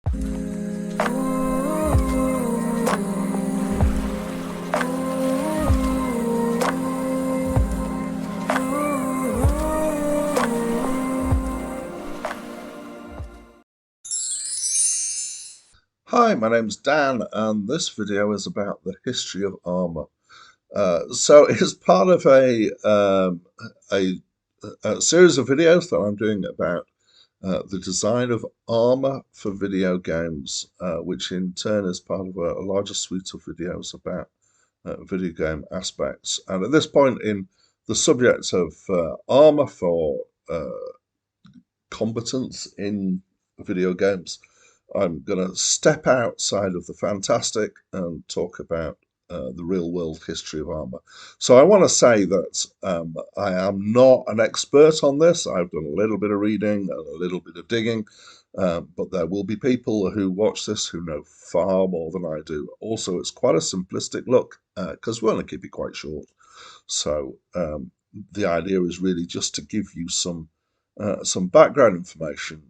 Hi, my name's Dan, and this video is about the history of Armour. So it's part of a, a series of videos that I'm doing about the design of Armour for video games, which in turn is part of a larger suite of videos about video game aspects. And at this point in the subject of Armour for combatants in video games, I'm going to step outside of the fantastic and talk about the real world history of Armour. So I want to say that I am not an expert on this. I've done a little bit of reading and a little bit of digging, but there will be people who watch this who know far more than I do. Also, it's quite a simplistic look because we're going to keep it quite short. So the idea is really just to give you some background information,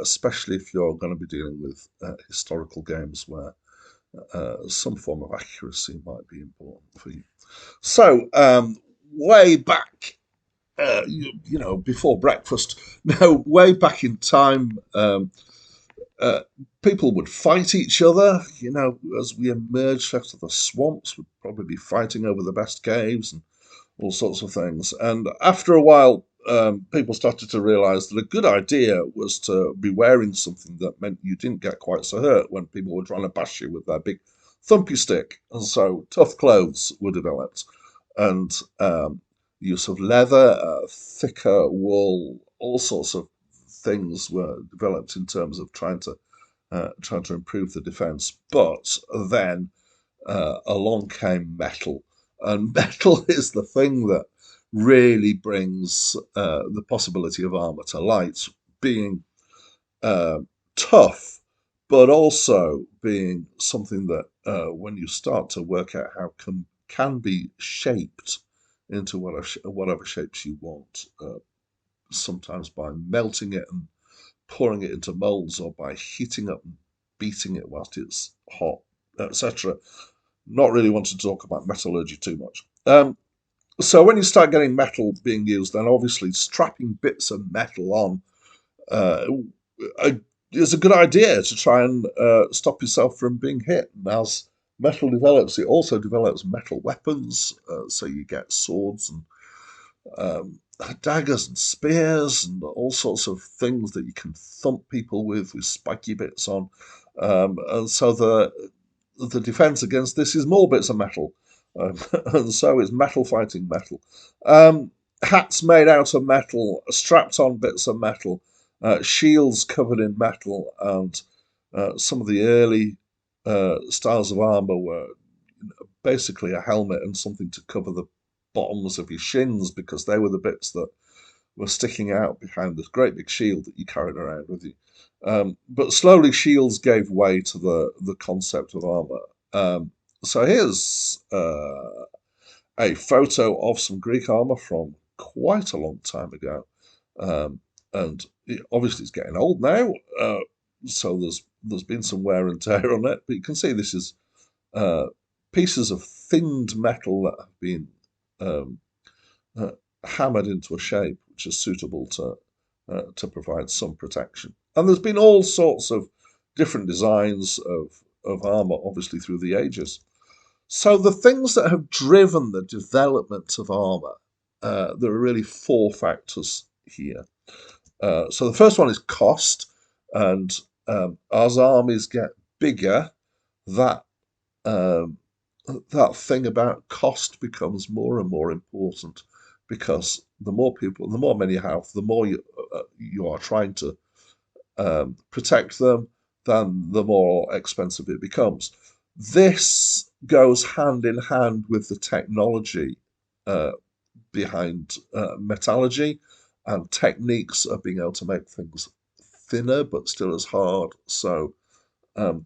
especially if you're going to be dealing with historical games where some form of accuracy might be important for you. So, way back, before breakfast, no, way back in time, uh, people would fight each other. As we emerged out of the swamps, we'd probably be fighting over the best caves and all sorts of things. And after a while, people started to realize that a good idea was to be wearing something that meant you didn't get quite so hurt when people were trying to bash you with their big thumpy stick. And so tough clothes were developed, and use of leather, thicker wool, all sorts of things were developed in terms of trying to improve the defense. But then along came metal, and metal is the thing that really brings the possibility of armor to light, being uh, tough, but also being something that, when you start to work out how can be shaped into whatever shapes you want, sometimes by melting it and pouring it into molds, or by heating up and beating it whilst it's hot, etc. Not really wanting to talk about metallurgy too much. So when you start getting metal being used, then obviously strapping bits of metal on uh, is a good idea to try and stop yourself from being hit. And as metal develops, it also develops metal weapons. So you get swords and daggers and spears and all sorts of things that you can thump people with spiky bits on. And so the defense against this is more bits of metal. And so is metal fighting metal. Hats made out of metal, strapped on bits of metal, shields covered in metal, and some of the early styles of armor were basically a helmet and something to cover the bottoms of your shins, because they were the bits that were sticking out behind this great big shield that you carried around with you. But slowly, shields gave way to the concept of armor. So here's a photo of some Greek armor from quite a long time ago, and obviously it's getting old now. So there's been some wear and tear on it, but you can see this is uh, pieces of thinned metal that have been um, uh, hammered into a shape which is suitable to provide some protection. And there's been all sorts of different designs of armor, obviously through the ages. So the things that have driven the development of armor, there are really four factors here. So the first one is cost, and as armies get bigger, that um, that thing about cost becomes more and more important, because the more people, the more men you have, the more you are trying to protect them, then the more expensive it becomes. This goes hand in hand with the technology uh, behind metallurgy and techniques of being able to make things thinner but still as hard. So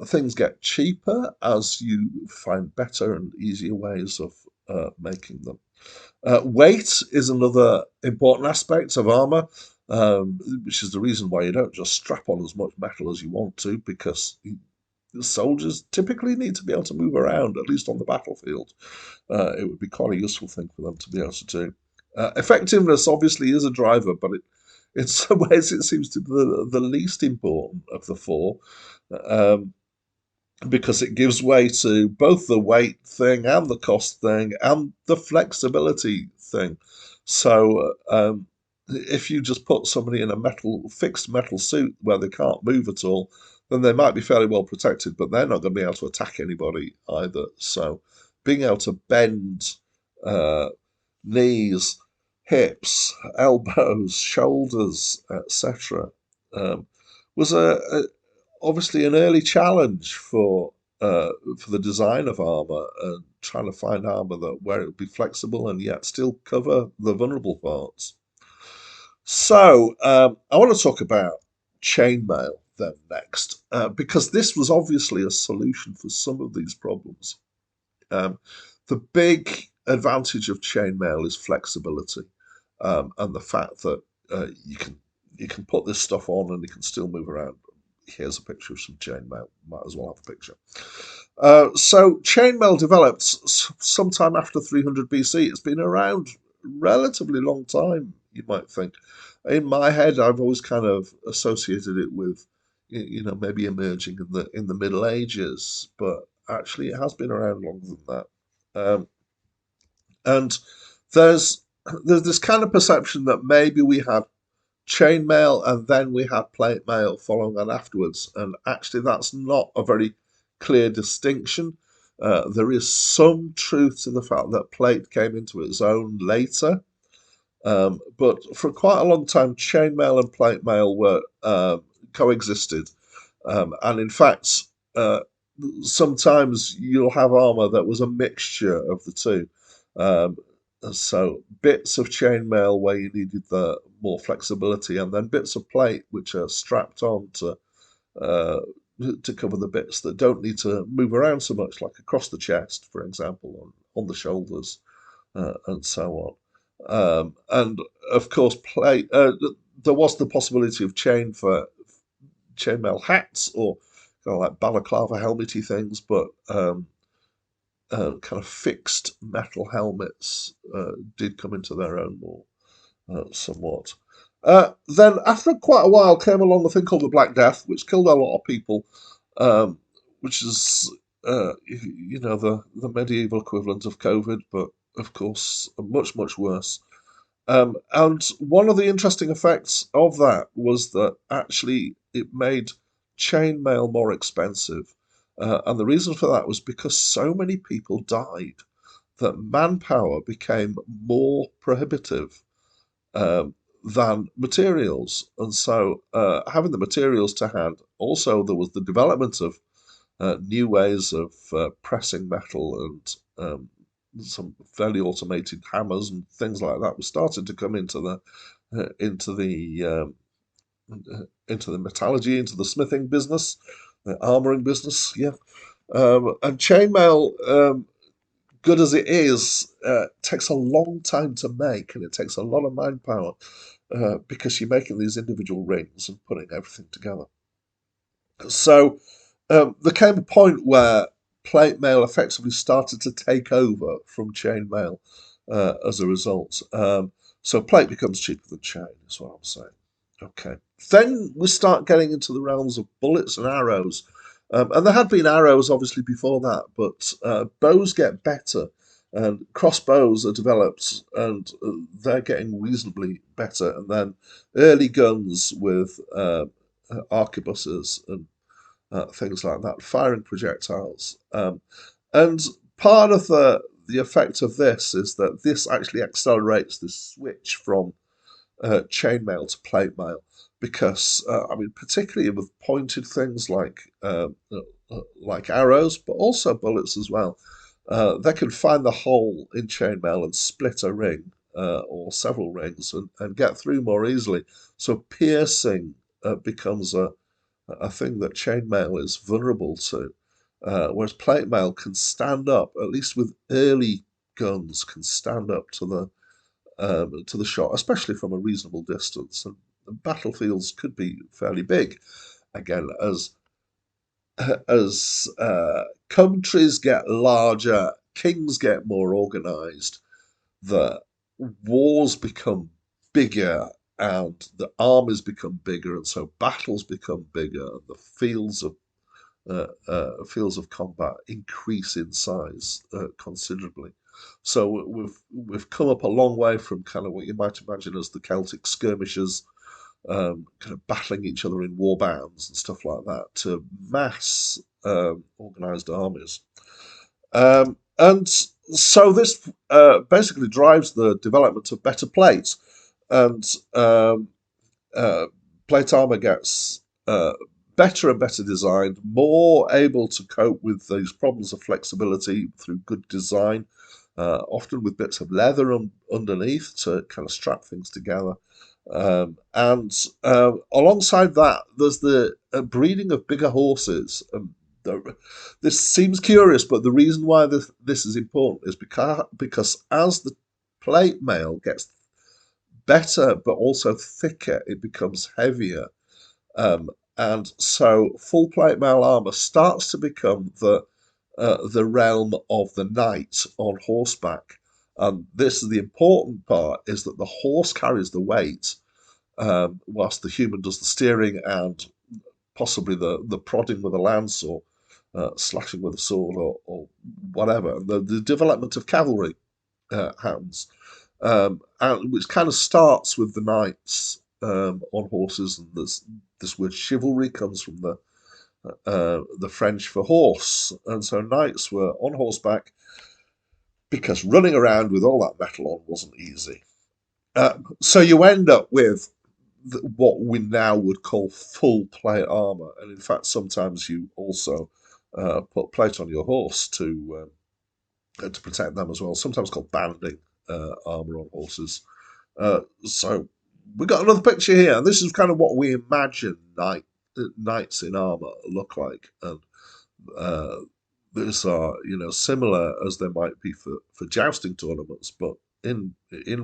things get cheaper as you find better and easier ways of making them. Weight is another important aspect of armor. which is the reason why you don't just strap on as much metal as you want to, because soldiers typically need to be able to move around, at least on the battlefield. It would be quite a useful thing for them to be able to do. Effectiveness obviously is a driver, but in some ways it seems to be the least important of the four. Um, because it gives way to both the weight thing and the cost thing and the flexibility thing. So if you just put somebody in a fixed metal suit where they can't move at all, then they might be fairly well protected, but they're not going to be able to attack anybody either. So being able to bend uh, knees, hips, elbows, shoulders, etc., um, was obviously an early challenge for the design of armor and trying to find armor that where it would be flexible and yet still cover the vulnerable parts. So I want to talk about chainmail then next, because this was obviously a solution for some of these problems. Um, the big advantage of chainmail is flexibility, and the fact that you can put this stuff on and you can still move around. Here's a picture of some chainmail. Might as well have a picture. So chainmail developed sometime after 300 BC. It's been around relatively long time, you might think. In my head, I've always kind of associated it with, maybe emerging in the Middle Ages, but actually it has been around longer than that. Um, and there's there's this kind of perception that maybe we had chainmail and then we had plate mail following on afterwards. And actually, that's not a very clear distinction. There is some truth to the fact that plate came into its own later. But for quite a long time, chainmail and plate mail were coexisted. And in fact, uh, sometimes you'll have armor that was a mixture of the two. Um, so bits of chainmail where you needed the more flexibility, and then bits of plate which are strapped on uh, to cover the bits that don't need to move around so much, like across the chest, for example, on the shoulders, and so on. And of course, plate. There was the possibility of chainmail hats or kind of like balaclava helmety things, but kind of fixed metal helmets did come into their own more somewhat. Then, after quite a while, came along a thing called the Black Death, which killed a lot of people, um, which is, the medieval equivalent of COVID, but of course, much, much worse. And one of the interesting effects of that was that actually it made chainmail more expensive. And the reason for that was because so many people died that manpower became more prohibitive um, than materials. And so having the materials to hand, also there was the development of new ways of pressing metal and some fairly automated hammers and things like that were starting to come uh, into the um, into the metallurgy, into the smithing business, the armoring business. Yeah, and chainmail, good as it is, takes a long time to make, and it takes a lot of manpower because you're making these individual rings and putting everything together. So there came a point where plate mail effectively started to take over from chain mail as a result. So plate becomes cheaper than chain, is what I'm saying. Okay. Then we start getting into the realms of bullets and arrows. And there had been arrows obviously before that, but bows get better and crossbows are developed and they're getting reasonably better. And then early guns with arquebuses and things like that, firing projectiles. And part of the effect of this is that this actually accelerates the switch from chainmail to plate mail because I mean, particularly with pointed things like arrows, but also bullets as well. They can find the hole in chainmail and split a ring or several rings and get through more easily. So piercing becomes a thing that chainmail is vulnerable to, whereas plate mail can stand up, at least with early guns, can stand up to the shot, especially from a reasonable distance. And battlefields could be fairly big. Again, as countries get larger, kings get more organized, the wars become bigger and the armies become bigger, and so battles become bigger, and the fields of combat increase in size considerably. So we've come up a long way from kind of what you might imagine as the Celtic skirmishers, kind of battling each other in war bands and stuff like that, to mass organized armies. And so this basically drives the development of better plates, and uh, plate armor gets better and better designed, more able to cope with these problems of flexibility through good design, often with bits of leather underneath to kind of strap things together. And alongside that, there's the breeding of bigger horses. This seems curious, but the reason why this is important is because as the plate mail gets better but also thicker, it becomes heavier. Um, and so full plate mail armor starts to become the realm of the knight on horseback. And this is the important part: is that the horse carries the weight, whilst the human does the steering and possibly the prodding with a lance or slashing with a sword or whatever. And the development of cavalry happens, and which kind of starts with the knights on horses, and this word chivalry comes from the French for horse, and so knights were on horseback because running around with all that metal on wasn't easy. So you end up with what we now would call full plate armor, and in fact, sometimes you also put plate on your horse to protect them as well. Sometimes called banding armor on horses. So we got another picture here, and this is kind of what we imagine knights in armor look like, and uh, these are similar as they might be for jousting tournaments, but in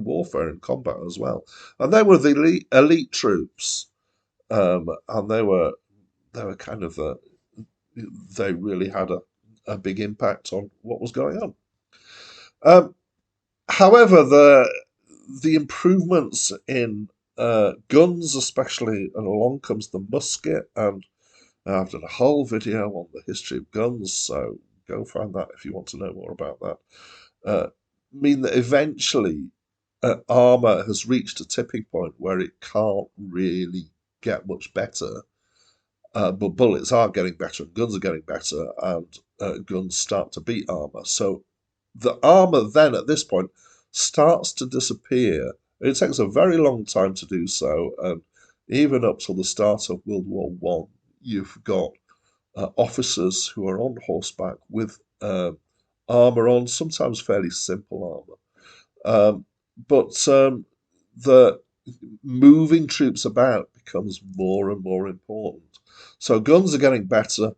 warfare and combat as well. And they were the elite troops, and they were kind of they really had a big impact on what was going on. Um, However, the improvements in guns, especially, and along comes the musket, and I've done a whole video on the history of guns, so go find that if you want to know more about that. Uh, mean that eventually armor has reached a tipping point where it can't really get much better, but bullets are getting better and guns are getting better, and guns start to beat armor. So the armor then at this point starts to disappear. It takes a very long time to do so, and even up till the start of World War One, you've got officers who are on horseback with armor on, sometimes fairly simple armor. But the moving troops about becomes more and more important. So guns are getting better,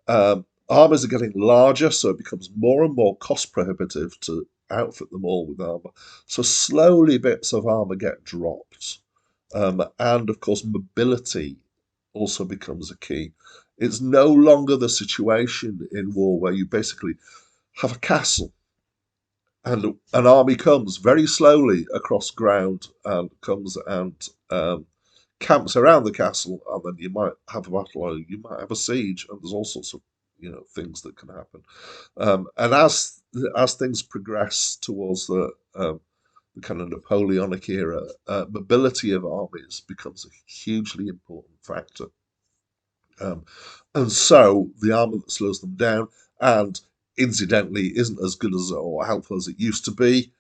armors are getting larger, so it becomes more and more cost prohibitive to outfit them all with armor. So slowly bits of armor get dropped. And of course, mobility also becomes a key. It's no longer the situation in war where you basically have a castle and an army comes very slowly across ground and comes and camps around the castle, and then you might have a battle, or you might have a siege, and there's all sorts of things that can happen. And as things progress towards the kind of Napoleonic era, mobility of armies becomes a hugely important factor. Um, and so the armor that slows them down, and incidentally isn't as good as or helpful as it used to be,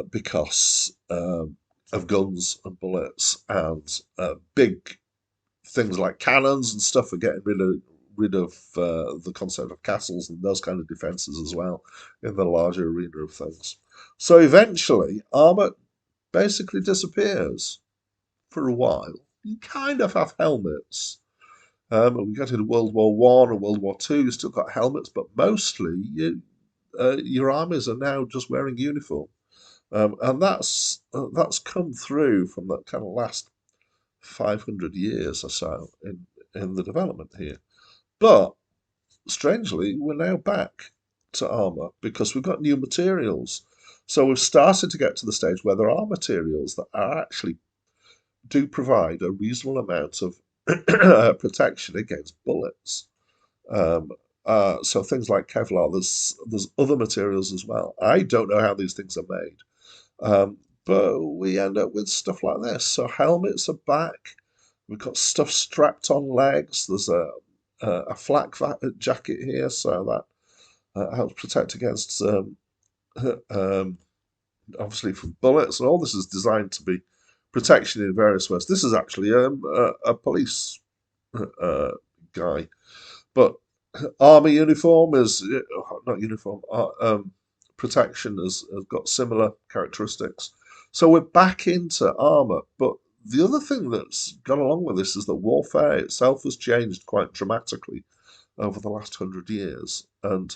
because of guns and bullets, and big things like cannons and stuff are getting rid of the concept of castles and those kind of defenses as well in the larger arena of things. So eventually, armor basically disappears for a while. You kind of have helmets. We get into World War One or World War Two, you still got helmets, but mostly your armies are now just wearing uniform. And that's come through from that kind of last 500 years or so in the development here. But strangely, we're now back to armour because we've got new materials. So we've started to get to the stage where there are materials that are actually do provide a reasonable amount of protection against bullets. Um, so things like Kevlar, there's other materials as well. I don't know how these things are made, but we end up with stuff like this. So helmets are back. We've got stuff strapped on legs. There's a flak jacket here, so that helps protect against um, obviously from bullets. And all this is designed to be protection in various ways. This is actually a police uh, guy, but army uniform is not uniform. Protection has got similar characteristics. So we're back into armor, but the other thing that's gone along with this is that warfare itself has changed quite dramatically over the last 100 years. And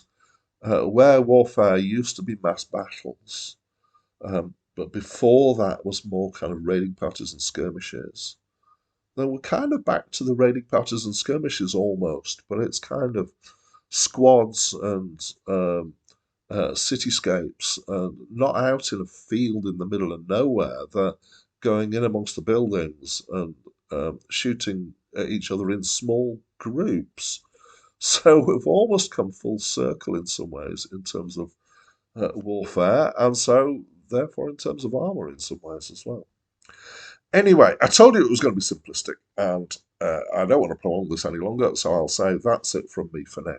where warfare used to be mass battles, but before that was more kind of raiding parties and skirmishes. Then we're kind of back to the raiding parties and skirmishes almost, but it's kind of squads and cityscapes, not out in a field in the middle of nowhere. They're going in amongst the buildings and shooting at each other in small groups. So we've almost come full circle in some ways in terms of warfare, and so therefore in terms of armor in some ways as well. Anyway, I told you it was going to be simplistic, and I don't want to prolong this any longer, so I'll say that's it from me for now.